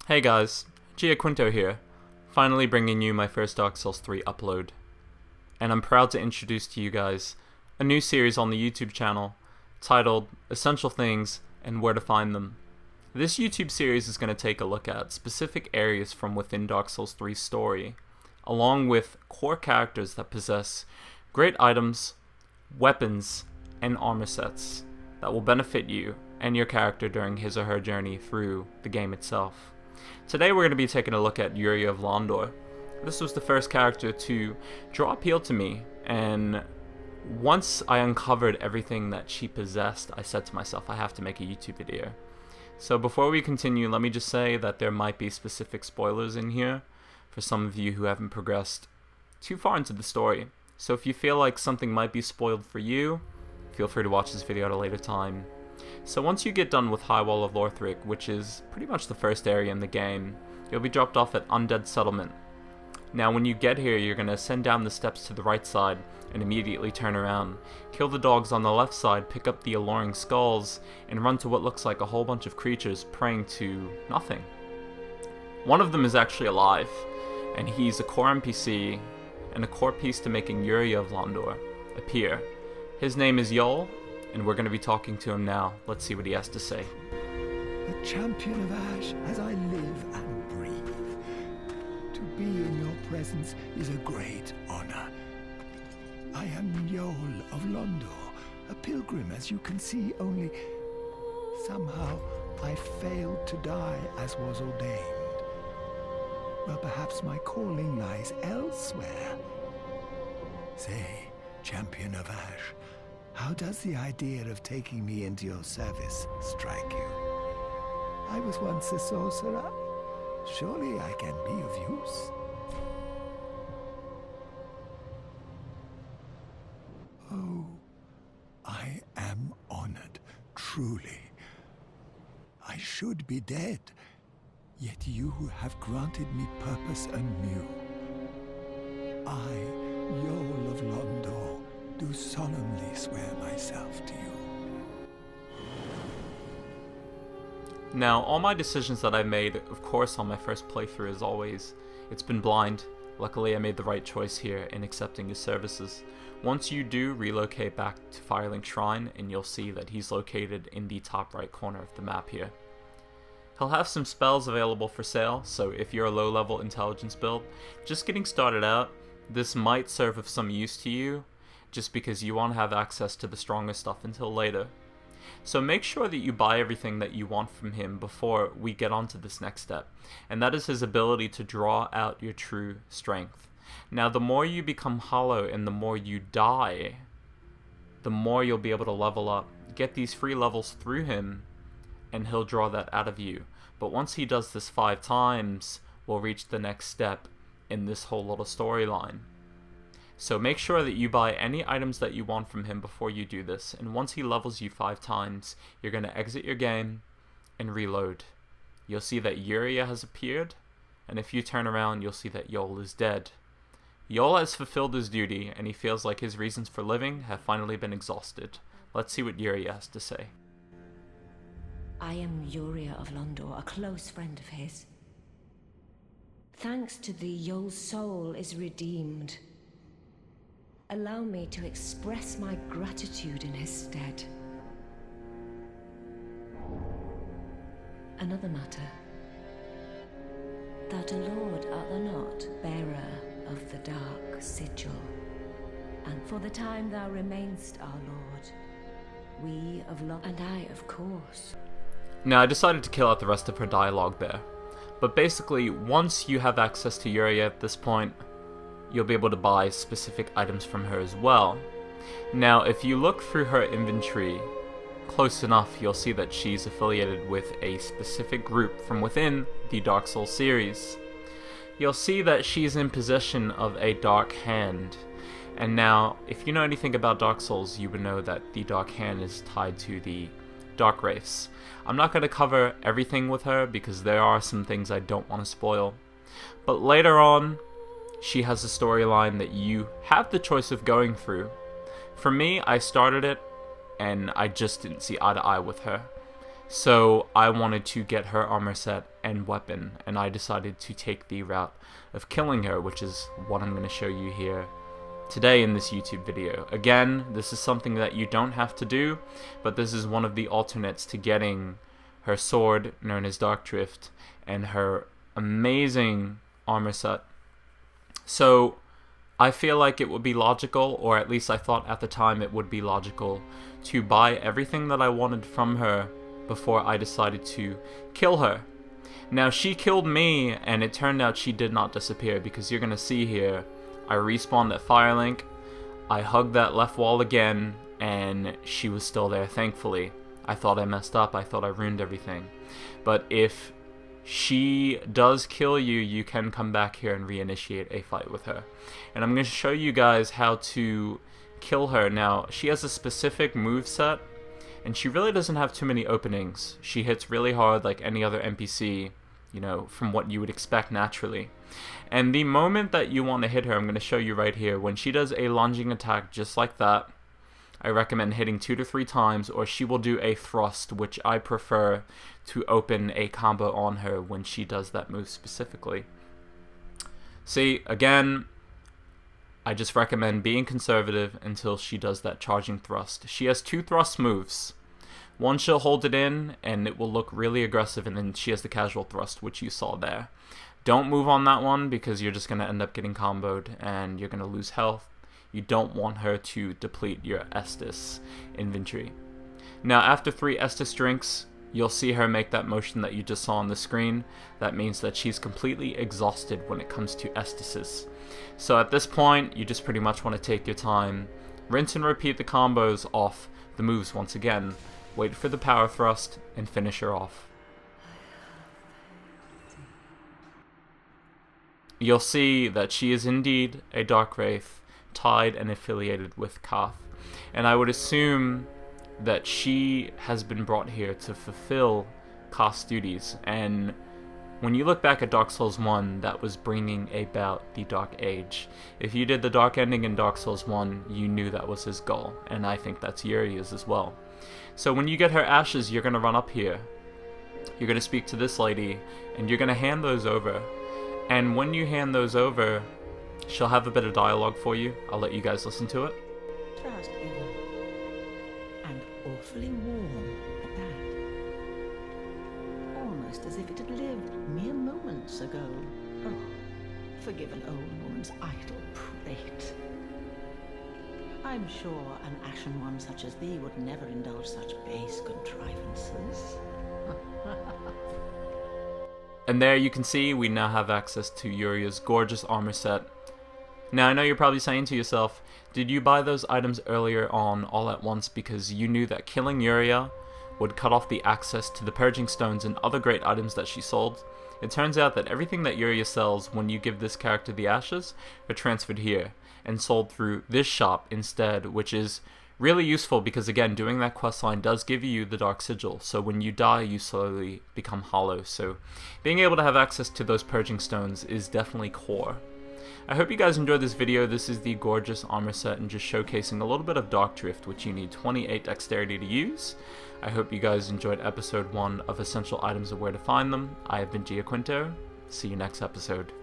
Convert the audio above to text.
Hey guys, Quinto here, finally bringing you my first Dark Souls 3 upload. And I'm proud to introduce to you guys a new series on the YouTube channel titled Essential Things and Where to Find Them. This YouTube series is going to take a look at specific areas from within Dark Souls 3's story, along with core characters that possess great items, weapons, and armor sets that will benefit you and your character during his or her journey through the game itself. Today we're going to be taking a look at Yuria of Londor. This was the first character to draw appeal to me, and once I uncovered everything that she possessed, I said to myself, I have to make a YouTube video. So before we continue, let me just say that there might be specific spoilers in here for some of you who haven't progressed too far into the story. So if you feel like something might be spoiled for you, feel free to watch this video at a later time. So once you get done with High Wall of Lothric, which is pretty much the first area in the game, you'll be dropped off at Undead Settlement. Now when you get here, you're going to ascend down the steps to the right side and immediately turn around, kill the dogs on the left side, pick up the alluring skulls, and run to what looks like a whole bunch of creatures praying to nothing. One of them is actually alive, and he's a core NPC and a core piece to making Yuria of Londor appear. His name is Yol, and we're going to be talking to him now. Let's see what he has to say. The champion of Ash, as I live and breathe. To be in your presence is a great honor. I am Yuria of Londor, a pilgrim, as you can see, only somehow I failed to die as was ordained. Well, perhaps my calling lies elsewhere. Say, champion of Ash, how does the idea of taking me into your service strike you? I was once a sorcerer. Surely I can be of use. Oh, I am honored, truly. I should be dead, yet you have granted me purpose anew. I, Yuria of Londor, do solemnly swear myself to you. Now, all my decisions that I made, of course, on my first playthrough as always, it's been blind. Luckily, I made the right choice here in accepting his services. Once you do relocate back to Firelink Shrine, and you'll see that he's located in the top right corner of the map here. He'll have some spells available for sale, so if you're a low-level intelligence build, just getting started out, this might serve of some use to you, just because you won't have access to the strongest stuff until later. So make sure that you buy everything that you want from him before we get on to this next step, and that is his ability to draw out your true strength. Now the more you become hollow and the more you die, the more you'll be able to level up, get these free levels through him, and he'll draw that out of you. But once he does this 5 times, we'll reach the next step in this whole little storyline. So make sure that you buy any items that you want from him before you do this, and once he levels you 5 times, you're going to exit your game and reload. You'll see that Yuria has appeared, and if you turn around, you'll see that Yol is dead. Yol has fulfilled his duty, and he feels like his reasons for living have finally been exhausted. Let's see what Yuria has to say. I am Yuria of Londor, a close friend of his. Thanks to thee, Yol's soul is redeemed. Allow me to express my gratitude in his stead. Another matter. Thou, Lord, art thou not, bearer of the dark sigil? And for the time thou remainest our Lord, we of Londor, and I, of course. Now I decided to kill out the rest of her dialogue there, but basically once you have access to Yuria at this point, you'll be able to buy specific items from her as well. Now, if you look through her inventory close enough, you'll see that she's affiliated with a specific group from within the Dark Souls series. You'll see that she's in possession of a Dark Hand. And now, if you know anything about Dark Souls, you would know that the Dark Hand is tied to the Darkwraiths. I'm not going to cover everything with her because there are some things I don't want to spoil. But later on, she has a storyline that you have the choice of going through. For me, I started it, and I just didn't see eye to eye with her. So I wanted to get her armor set and weapon, and I decided to take the route of killing her, which is what I'm going to show you here today in this YouTube video. Again, this is something that you don't have to do, but this is one of the alternates to getting her sword, known as Darkdrift, and her amazing armor set. So I feel like it would be logical, or at least I thought at the time it would be logical, to buy everything that I wanted from her before I decided to kill her. Now, she killed me, and it turned out she did not disappear, because you're going to see here, I respawned at Firelink, I hugged that left wall again, and she was still there, thankfully. I thought I messed up, I thought I ruined everything. But if she does kill you, you can come back here and reinitiate a fight with her. And I'm going to show you guys how to kill her. Now, she has a specific moveset, and she really doesn't have too many openings. She hits really hard like any other NPC, you know, from what you would expect naturally. And the moment that you want to hit her, I'm going to show you right here. When she does a lunging attack just like that, I recommend hitting 2 to 3 times, or she will do a thrust, which I prefer to open a combo on her when she does that move specifically. See, again, I just recommend being conservative until she does that charging thrust. She has 2 thrust moves. One, she'll hold it in, and it will look really aggressive, and then she has the casual thrust, which you saw there. Don't move on that one, because you're just going to end up getting comboed, and you're going to lose health. You don't want her to deplete your Estus inventory. Now, after 3 Estus drinks, you'll see her make that motion that you just saw on the screen. That means that she's completely exhausted when it comes to Estuses. So at this point, you just pretty much want to take your time, rinse and repeat the combos off the moves once again, wait for the power thrust, and finish her off. You'll see that she is indeed a Darkwraith, tied and affiliated with Koth, and I would assume that she has been brought here to fulfill Koth's duties. And when you look back at Dark Souls 1, that was bringing about the Dark Age. If you did the Dark Ending in Dark Souls 1, you knew that was his goal, and I think that's Yuria's as well. So when you get her ashes, you're going to run up here, you're going to speak to this lady, and you're going to hand those over. And when you hand those over, she'll have a bit of dialogue for you. I'll let you guys listen to it. Just given. And awfully warm at that. Almost as if it had lived mere moments ago. Oh, forgive an old woman's idle prate. I'm sure an ashen one such as thee would never indulge such base contrivances. And there you can see we now have access to Yuria's gorgeous armor set. Now, I know you're probably saying to yourself, did you buy those items earlier on all at once because you knew that killing Yuria would cut off the access to the purging stones and other great items that she sold? It turns out that everything that Yuria sells when you give this character the ashes are transferred here and sold through this shop instead, which is really useful because, again, doing that questline does give you the Dark Sigil, so when you die you slowly become hollow, so being able to have access to those purging stones is definitely core. I hope you guys enjoyed this video. This is the gorgeous armor set and just showcasing a little bit of Darkdrift, which you need 28 dexterity to use. I hope you guys enjoyed episode 1 of Essential Items and Where to Find Them. I have been Gia Quinto. See you next episode.